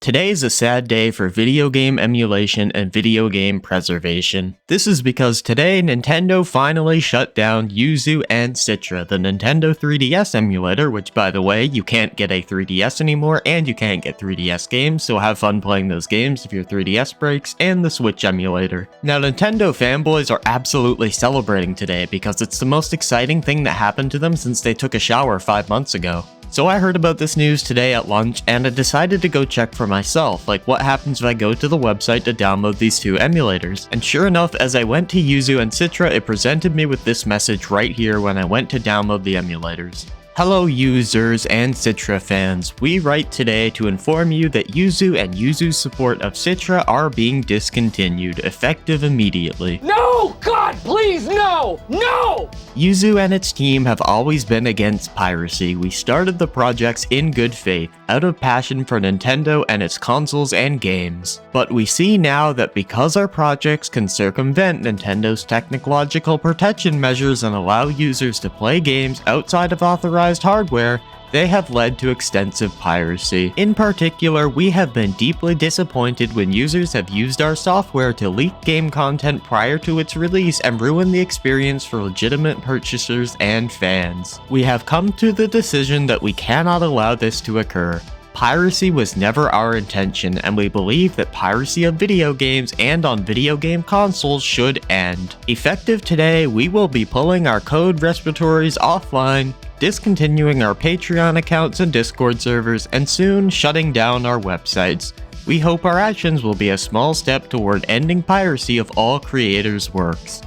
Today is a sad day for video game emulation and video game preservation. This is because today Nintendo finally shut down Yuzu and Citra, the Nintendo 3DS emulator, which by the way, you can't get a 3DS anymore and you can't get 3DS games, so have fun playing those games if your 3DS breaks, and the Switch emulator. Now Nintendo fanboys are absolutely celebrating today because it's the most exciting thing that happened to them since they took a shower 5 months ago. So I heard about this news today at lunch and I decided to go check for myself, like what happens if I go to the website to download these two emulators. And sure enough, as I went to Yuzu and Citra, it presented me with this message right here when I went to download the emulators. Hello users and Citra fans, we write today to inform you that Yuzu and Yuzu's support of Citra are being discontinued, effective immediately. No! God, please, no! No! Yuzu and its team have always been against piracy. We started the projects in good faith, out of passion for Nintendo and its consoles and games. But we see now that because our projects can circumvent Nintendo's technological protection measures and allow users to play games outside of authorized hardware, they have led to extensive piracy. In particular, we have been deeply disappointed when users have used our software to leak game content prior to its release and ruin the experience for legitimate purchasers and fans. We have come to the decision that we cannot allow this to occur. Piracy was never our intention, and we believe that piracy of video games and on video game consoles should end. Effective today, we will be pulling our code repositories offline, discontinuing our Patreon accounts and Discord servers, and soon shutting down our websites. We hope our actions will be a small step toward ending piracy of all creators' works.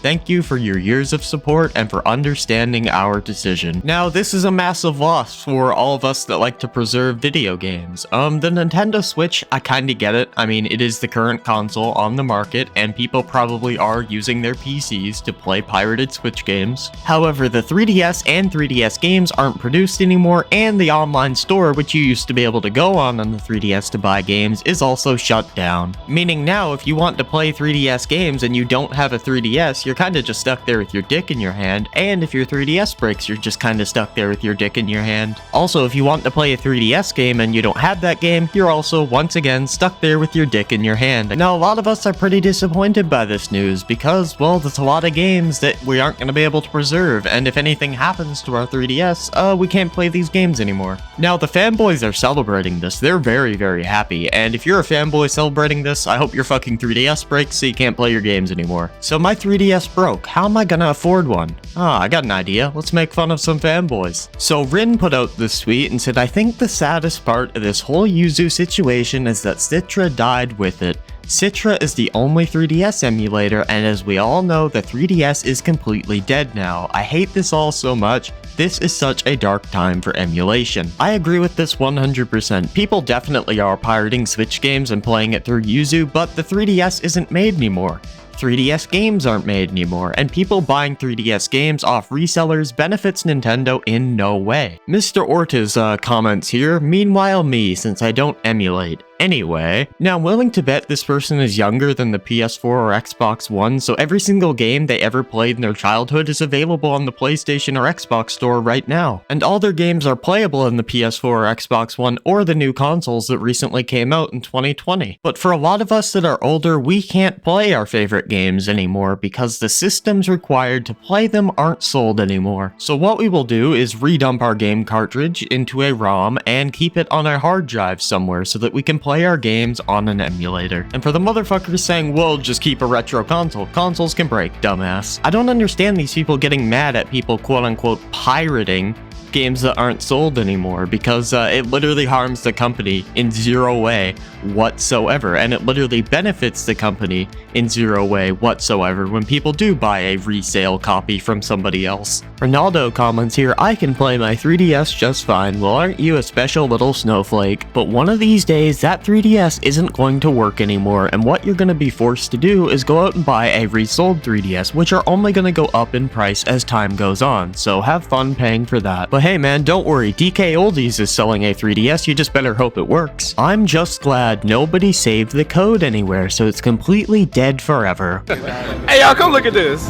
Thank you for your years of support and for understanding our decision. Now, this is a massive loss for all of us that like to preserve video games. The Nintendo Switch, I kinda get it. I mean, it is the current console on the market, and people probably are using their PCs to play pirated Switch games. However, the 3DS and 3DS games aren't produced anymore, and the online store, which you used to be able to go on the 3DS to buy games, is also shut down. Meaning now, if you want to play 3DS games and you don't have a 3DS, you're kinda just stuck there with your dick in your hand, and if your 3DS breaks, you're just kinda stuck there with your dick in your hand. Also, if you want to play a 3DS game and you don't have that game, you're also once again stuck there with your dick in your hand. Now, a lot of us are pretty disappointed by this news because, well, there's a lot of games that we aren't gonna be able to preserve, and if anything happens to our 3DS, we can't play these games anymore. Now, the fanboys are celebrating this. They're very, very happy, and if you're a fanboy celebrating this, I hope your fucking 3DS breaks so you can't play your games anymore. So my 3DS broke. How am I gonna afford one? I got an idea. Let's make fun of some fanboys. So Rin put out this tweet and said, I think the saddest part of this whole Yuzu situation is that Citra died with it. Citra is the only 3DS emulator, and as we all know, the 3DS is completely dead now. I hate this all so much. This is such a dark time for emulation. I agree with this 100%. People definitely are pirating Switch games and playing it through Yuzu, but the 3DS isn't made anymore. 3DS games aren't made anymore, and people buying 3DS games off resellers benefits Nintendo in no way. Mr. Orta's comments here, meanwhile me, since I don't emulate. Anyway, now I'm willing to bet this person is younger than the PS4 or Xbox One, so every single game they ever played in their childhood is available on the PlayStation or Xbox store right now. And all their games are playable in the PS4 or Xbox One or the new consoles that recently came out in 2020. But for a lot of us that are older, we can't play our favorite games anymore because the systems required to play them aren't sold anymore. So what we will do is redump our game cartridge into a ROM and keep it on a hard drive somewhere so that we can play our games on an emulator. And for the motherfuckers saying, well, just keep a retro console. Consoles can break, dumbass. I don't understand these people getting mad at people quote-unquote pirating games that aren't sold anymore because it literally harms the company in zero way whatsoever, and it literally benefits the company in zero way whatsoever when people do buy a resale copy from somebody else. Ronaldo comments here, I can play my 3DS just fine. Well, aren't you a special little snowflake? But one of these days, that 3DS isn't going to work anymore, and what you're going to be forced to do is go out and buy a resold 3DS, which are only going to go up in price as time goes on, so have fun paying for that. But hey man, don't worry, DK Oldies is selling a 3DS, you just better hope it works. I'm just glad nobody saved the code anywhere, so it's completely dead forever. Hey y'all, come look at this.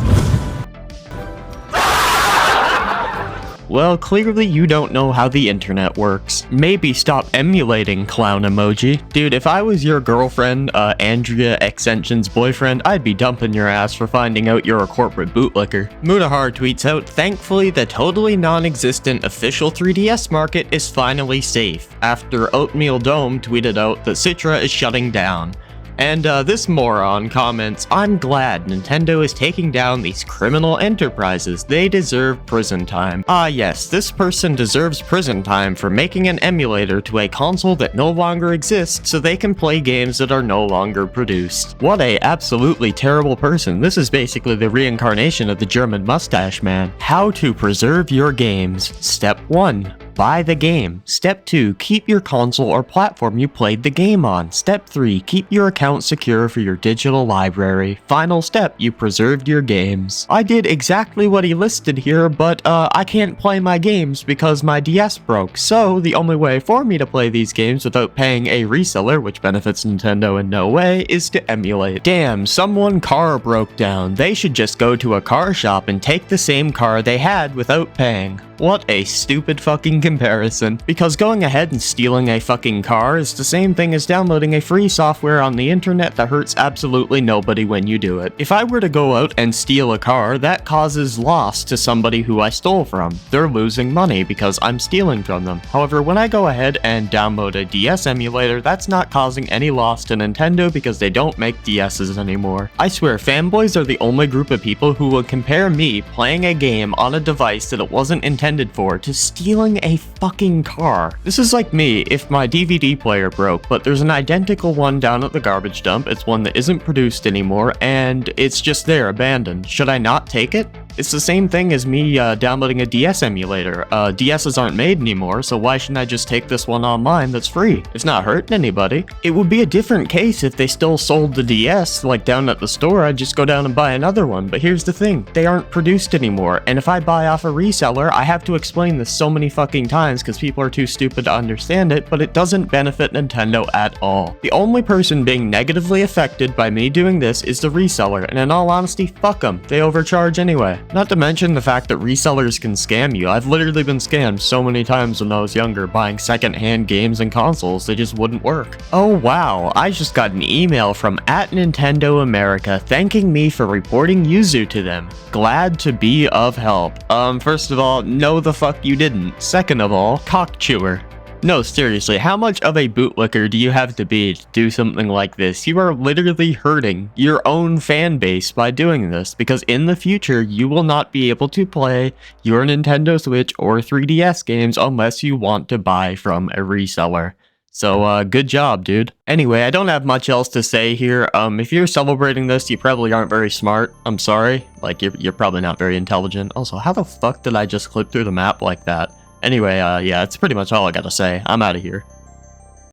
Well, clearly you don't know how the internet works. Maybe stop emulating clown emoji. Dude, if I was your girlfriend, Andrea Extension's boyfriend, I'd be dumping your ass for finding out you're a corporate bootlicker. Munahar tweets out, thankfully the totally non-existent official 3DS market is finally safe, after Oatmeal Dome tweeted out that Citra is shutting down. And this moron comments, I'm glad Nintendo is taking down these criminal enterprises. They deserve prison time. Ah yes, this person deserves prison time for making an emulator to a console that no longer exists so they can play games that are no longer produced. What a absolutely terrible person. This is basically the reincarnation of the German mustache man. How to preserve your games. Step 1. Buy the game. Step 2. Keep your console or platform you played the game on. Step 3. Keep your account secure for your digital library. Final step, you preserved your games. I did exactly what he listed here, but I can't play my games because my DS broke, so the only way for me to play these games without paying a reseller, which benefits Nintendo in no way, is to emulate. Damn, someone car broke down. They should just go to a car shop and take the same car they had without paying. What a stupid fucking comparison. Because going ahead and stealing a fucking car is the same thing as downloading a free software on the internet that hurts absolutely nobody when you do it. If I were to go out and steal a car, that causes loss to somebody who I stole from. They're losing money because I'm stealing from them. However, when I go ahead and download a DS emulator, that's not causing any loss to Nintendo because they don't make DSs anymore. I swear, fanboys are the only group of people who will compare me playing a game on a device that it wasn't intended for to stealing a fucking car. This is like me if my DVD player broke, but there's an identical one down at the garbage dump. It's one that isn't produced anymore, and it's just there, abandoned. Should I not take it? It's the same thing as me downloading a DS emulator. DSs aren't made anymore, so why shouldn't I just take this one online that's free? It's not hurting anybody. It would be a different case if they still sold the DS, like down at the store. I'd just go down and buy another one, but here's the thing. They aren't produced anymore, and if I buy off a reseller, I have to explain this so many fucking times because people are too stupid to understand it, but it doesn't benefit Nintendo at all. The only person being negatively affected by me doing this is the reseller, and in all honesty, fuck them. They overcharge anyway. Not to mention the fact that resellers can scam you. I've literally been scammed so many times when I was younger buying second-hand games and consoles. They just wouldn't work. Oh wow, I just got an email from @Nintendo America thanking me for reporting Yuzu to them. Glad to be of help. First of all, no the fuck you didn't. Second of all, cock chewer. No, seriously, how much of a bootlicker do you have to be to do something like this? You are literally hurting your own fan base by doing this, because in the future, you will not be able to play your Nintendo Switch or 3DS games unless you want to buy from a reseller. So, good job, dude. Anyway, I don't have much else to say here. If you're celebrating this, you probably aren't very smart. I'm sorry. Like, you're probably not very intelligent. Also, how the fuck did I just clip through the map like that? Anyway, yeah, that's pretty much all I gotta say. I'm out of here.